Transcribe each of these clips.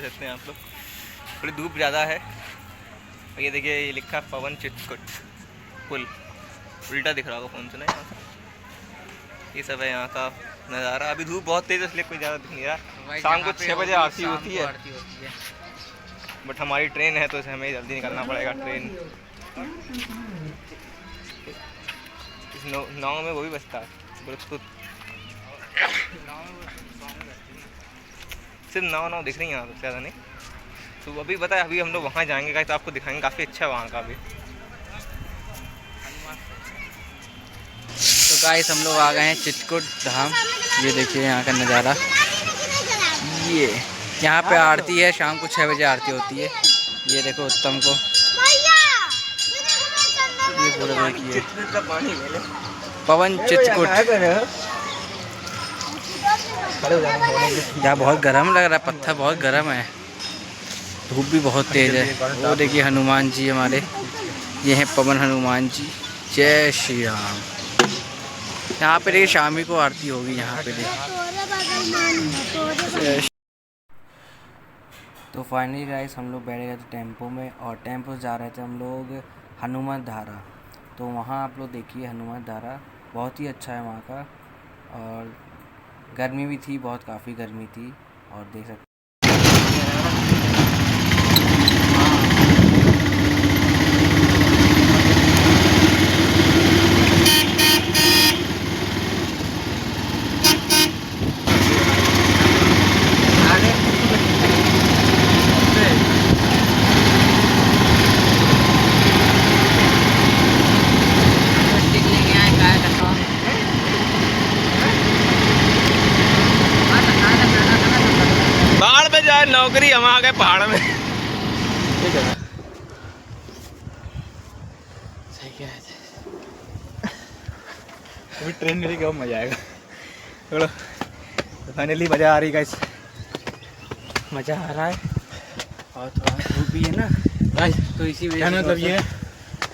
देख सकते हैं आप लोग, थोड़ी धूप ज़्यादा है। और ये देखिए, ये लिखा पवन चित्रकूट पुल, उल्टा दिख रहा होगा फ़ोन से ना यहाँ से। ये सब है यहाँ का नज़ारा। अभी धूप बहुत तेज़ है इसलिए कोई ज़्यादा दिख नहीं रहा। शाम को 6 बजे आरती होती है, बट हमारी ट्रेन है तो इसे हमें जल्दी निकलना पड़ेगा। ट्रेन इस नाव में वो भी बचता है ब्लूटूथ। सिर्फ नाव दिख रही है यहाँ सबसे ज़्यादा नहीं। तो अभी बताया, अभी हम लोग वहाँ जाएंगे गाइस, तो आपको दिखाएंगे, काफ़ी अच्छा है वहाँ का भी। तो गाइस हम लोग आ गए हैं चित्रकूट धाम। ये देखिए यहाँ का नज़ारा। ये यहाँ पे आरती है, शाम को 6 बजे आरती होती है। ये देखो उत्तम को, ये पूरा देखिए पवन चित्रकूट। यहाँ बहुत गर्म लग रहा है, पत्थर बहुत गर्म है, धूप भी बहुत तेज़ है। वो देखिए हनुमान जी हमारे, ये हैं पवन हनुमान जी। जय श्री राम। यहाँ पे देखिए शामी को आरती होगी यहाँ पे देखिए। तो फाइनली गाइस हम लोग बैठ गए थे टेम्पो में, और टेम्पो से जा रहे थे हम लोग हनुमान धारा। तो वहाँ आप लोग देखिए हनुमान धारा बहुत ही अच्छा है वहाँ का। और गर्मी भी थी बहुत, काफ़ी गर्मी थी। और देख सकते बाढ़ में जाए नौकरी, हम आ गए पहाड़ में। सही कह रहे थे। अभी ट्रेन मिली क्या मजा आएगा। चलो फाइनली मजा आ रही गाइस, मज़ा आ रहा है। और थोड़ा धूप भी है ना गाइस, तो इसी वजह से मतलब ये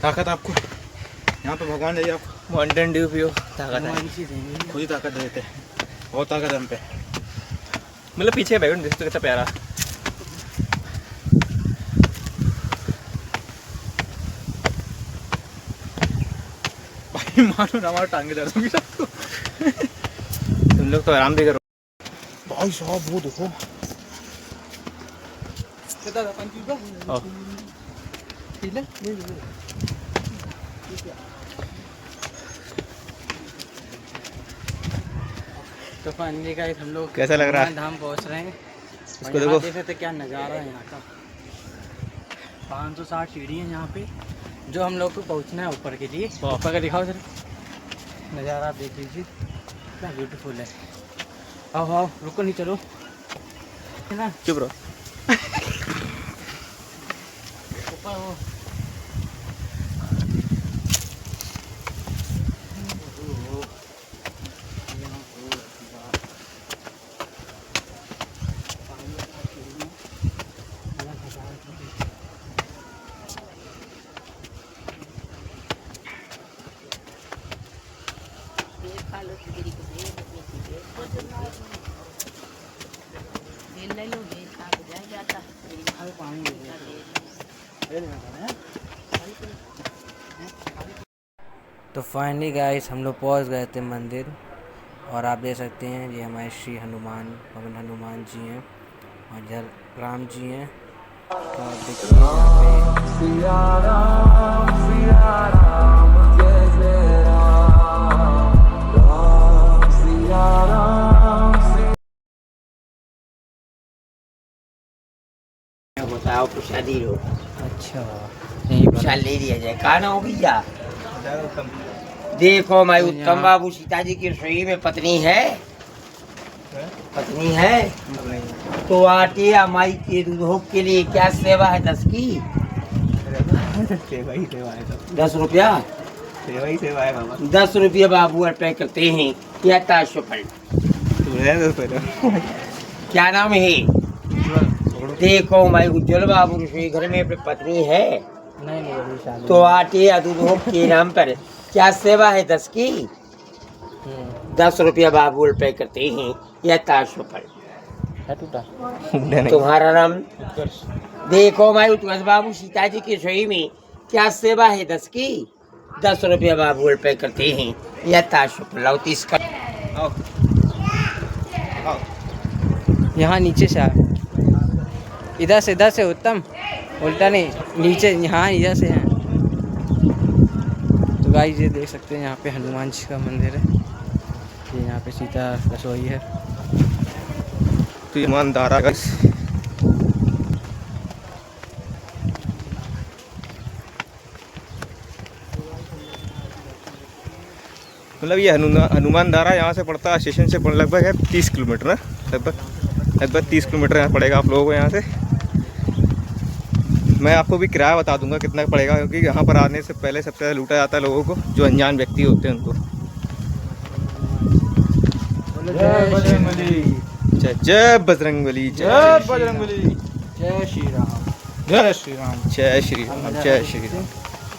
ताकत आपको यहाँ पे भगवान दे आपको। माउंटेन ड्यू पियो, ताकत है, खुद ही ताकत देते हैं, बहुत ताकत है हम पे। मतलब पीछे बैकग्राउंड देखो तो कितना प्यारा। भाई मानो ना हमारा टांगे दर्द होगी सबको। तुम लोग तो आराम भी करो भाई साहब। वो देखो तो फाइनली गाइस हम लोग कैसा लग रहा है? धाम पहुंच रहे हैं। इसको देखो, देख सकते क्या नज़ारा है यहाँ का। 560 सीढ़ी है यहाँ पे, जो हम लोग को पहुँचना है ऊपर के लिए। ऊपर का दिखाओ सर, नज़ारा आप देख लीजिए कितना ब्यूटीफुल है। आओ आओ, रुको नहीं, चलो है ना, चुप रहो। ऊपर हो। तो फाइनली गाइस हम लोग पहुंच गए थे मंदिर, और आप देख सकते हैं ये हमारे श्री हनुमान पवन हनुमान जी हैं, और इधर राम जी हैं। तो आप देखिए यहाँ पे बताओ प्रसादी लो। अच्छा यही प्रसाद ले लिया जाए, कहा ना हो भैया। देखो मैं उत्तम बाबू सीता जी की रसोई में पत्नी है, पत्नी है तो आटे या माई के दूध के लिए क्या सेवा है 10 की? सेवा ही सेवा है सब। 10 रुपया, सेवा ही सेवा है बाबा। 10 रुपये बाबू अर्पण करते हैं। क्या ताशुफल, क्या नाम है? देखो मैं उज्जवल बाबू रसोई घर में अपनी पत्नी है, नहीं तो आटे या दूध के नाम पर क्या सेवा है 10 की? 10 रुपया बाबू पे करते हैं, यह ताशुफल। है टूटा। तुम्हारा नाम? देखो भाई उत्कर्ष बाबू, सीता जी की रसोई में क्या सेवा है? 10 की 10 रुपया बाबू पे करते हैं। यथा शुक्र लाओ 30 का। आओ आओ। यहाँ नीचे से आ, इधर से उत्तम, उल्टा नहीं, नीचे यहाँ इधर से है। तो गाइस ये देख सकते हैं यहाँ पे हनुमान जी का मंदिर है, ये यहाँ पे सीता रसोई है। तो ईमानदार है गाइस। मतलब ये हनुमान धारा यहाँ से पड़ता है, स्टेशन से लगभग है 30 किलोमीटर ना, लगभग 30 किलोमीटर यहाँ पड़ेगा आप लोगों को यहाँ से। मैं आपको भी किराया बता दूंगा कितना पड़ेगा, क्योंकि यहाँ पर आने से पहले सबसे ज़्यादा लूटा जाता है लोगों को, जो अनजान व्यक्ति होते हैं उनको। जय बजरंगबली, जय बजरंगबली, जय बजरंगबली, जय श्री राम, जय श्री राम, जय श्री राम, जय श्री राम।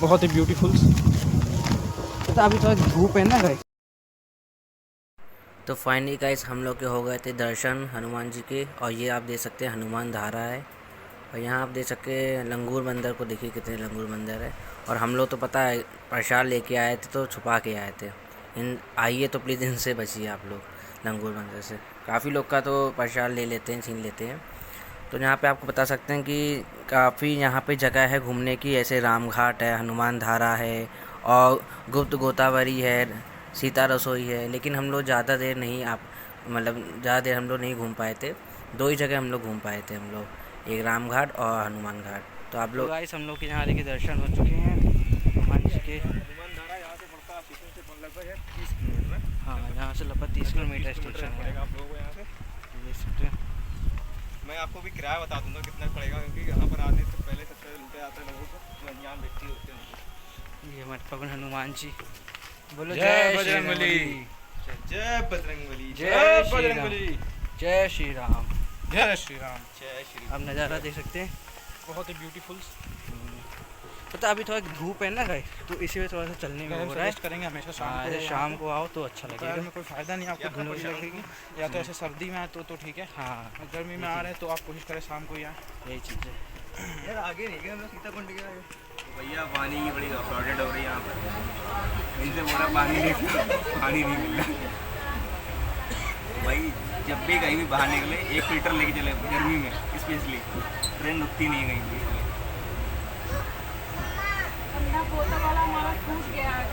बहुत ही ब्यूटीफुल। तो अभी तो धूप है ना गाइस। तो फाइनली गाइस हम लोग के हो गए थे दर्शन हनुमान जी के, और ये आप देख सकते हैं हनुमान धारा है, और यहाँ आप देख सकते हैं लंगूर बंदर को, देखिए कितने लंगूर बंदर है। और हम लोग तो पता है प्रसाद लेके आए थे तो छुपा के आए थे, इन आइए तो प्लीज़ इनसे बचिए आप लोग, लंगूर बंदर से। काफ़ी लोग का तो प्रसाद ले लेते हैं, छीन लेते हैं। तो यहाँ पे आपको बता सकते हैं कि काफ़ी यहाँ पे जगह है घूमने की, ऐसे राम घाट है, हनुमान धारा है, और गुप्त गोदावरी है, सीता रसोई है। लेकिन हम लोग ज़्यादा देर नहीं ज़्यादा देर हम लोग नहीं घूम पाए थे, 2 ही जगह हम लोग घूम पाए थे हम लोग, एक राम घाट और हनुमान घाट। तो आप लोग गाइस हम लोग के यहाँ देखिए दर्शन हो चुके हैं हनुमान जी के। हनुमान धारा यहाँ से पड़ता है स्टेशन से लगभग है 30 किलोमीटर। हाँ, यहाँ से लगभग 30 किलोमीटर स्टेशन है आप लोगों को यहाँ से। देख सकते हैं। मैं आपको भी किराया बता दूंगा कितना पड़ेगा, क्योंकि यहाँ पर आने से पहले सबसे ज़्यादा लूटा जाता है लोगों को, जो अनजान व्यक्ति होते हैं। ये हमारे पवन हनुमान जी, बोलो जय बजरंगबली, जय बजरंगबली, जय बजरंगबली, जय श्री राम, जय श्री राम, जय श्री राम। आप नज़ारा देख सकते हैं, बहुत ही ब्यूटीफुल। पता अभी थोड़ा धूप है ना गाइस, तो इसी में थोड़ा सा चलने में हो रहा है। करेंगे हमेशा शाम को आओ तो अच्छा दोपहर लगेगा। में कोई फ़ायदा नहीं, आपको धूप भी लगेगी, या तो ऐसे सर्दी में आए तो ठीक है। हाँ, गर्मी में आ रहे हैं तो आप कोशिश करें शाम को ही आए। यही चीज़ है। यार आगे नहीं गए हम लोग, सीता कुंड के आगे। भैया पानी की बड़ी शॉर्टेज हो रही है यहाँ पर, इनसे बोला पानी नहीं मिल रहा। भाई जब भी कहीं भी बाहर निकले 1 लीटर लेके चले, गर्मी में स्पेशली, ट्रेन रुकती नहीं है कहीं भी। ठंडा बोतल वाला हमारा टूट गया है।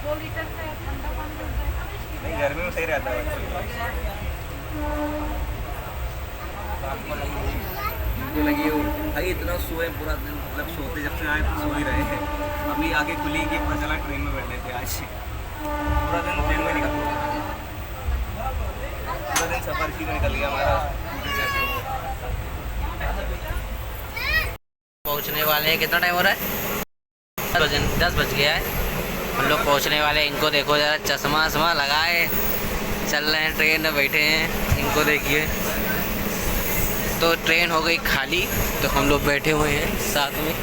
2 लीटर से ठंडा पानी मिलता है। नहीं गर्मी में सही रहता है। इनको लगी हो भाई इतना सोए पूरा दिन, मतलब सोते जब से आए तो सो ही रहे हैं। अभी आगे खुली कि पता चला ट्रेन में बैठे थे आज, पूरा दिन ट्रेन में निकल गया, पूरा दिन सफर इसी में निकल गया हमारा। पहुंचने वाले हैं, कितना टाइम हो रहा है? 10 बज गया है, हम लोग पहुंचने वाले हैं। इनको देखो जरा, चश्मा वश्मा लगाए चल रहे हैं, ट्रेन में बैठे हैं, इनको देखिए। तो ट्रेन हो गई खाली, तो हम लोग बैठे हुए हैं साथ में।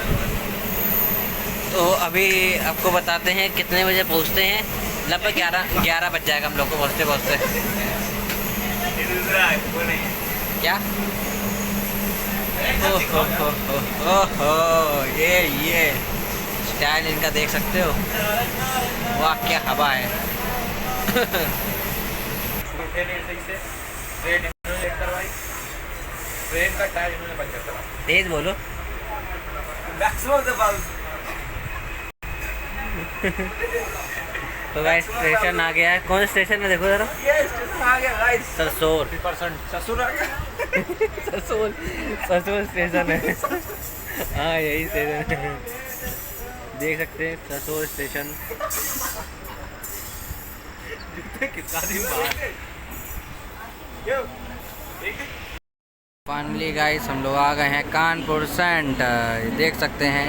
तो अभी आपको बताते हैं कितने बजे पहुंचते हैं। लगभग 11 बज जाएगा हम लोग को पहुंचते पहुंचते। क्या ओहो, ये स्टाइल इनका देख सकते हो, वाह क्या हवा है। ट्रेन का टायर इन्होंने पंचर करा। तेज बोलो। तो गाइस स्टेशन आ गया है। कौन स्टेशन है देखो जरा, ये स्टेशन आ गया गाइस, सरसोर। 50% ससुर आ गया। सरसोर स्टेशन है। हाँ यही स्टेशन है, देख सकते हैं सरसोर स्टेशन। कितना दिन बाद फाइनली गाइस हम लोग आ गए हैं कानपुर सेंटर, देख सकते हैं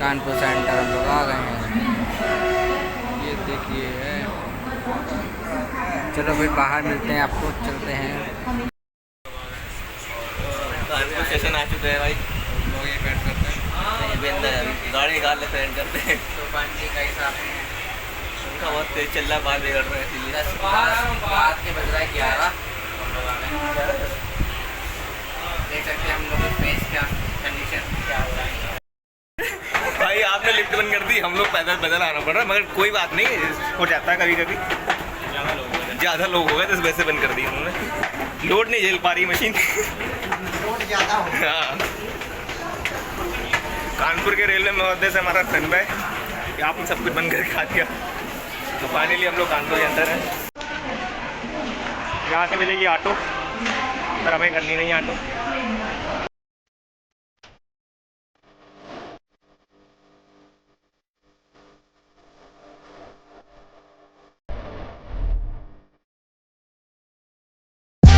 कानपुर सेंटर हम लोग आ गए हैं, ये देखिए है। चलो फिर बाहर मिलते हैं आपको, चलते हैं। कानपुर स्टेशन आ चुके हैं भाई, लोग ये वेट करते हैं, गाड़ी निकाल लेते हैं, करते हैं। तो फाइनली गाइस आप उनका बहुत तेज चल रहा है, बाल बिगड़ रहे हैं इसीलिए। रात के बज रहा है 11, हम लोग आ गए। देख सकते हैं हम लोग के फेस का कंडीशन क्या हो रहा है। भाई आपने लिफ्ट बंद कर दी, हम लोग पैदल पैदल आना पड़ रहा है, मगर कोई बात नहीं, हो जाता है कभी कभी। ज़्यादा लोग हो गए तो इस वजह से बंद कर दी उन्होंने, लोड नहीं झेल पा रही मशीन। लोड ज़्यादा हो। हाँ, कानपुर के रेलवे महोदय से हमारा धन्यवाद कि आपने सब कुछ बंद करके खा दिया। तो फाइनली हम लोग कानपुर के अंदर हैं। यहाँ से मिलेगी ऑटो, पर हमें करनी नहीं ऑटो।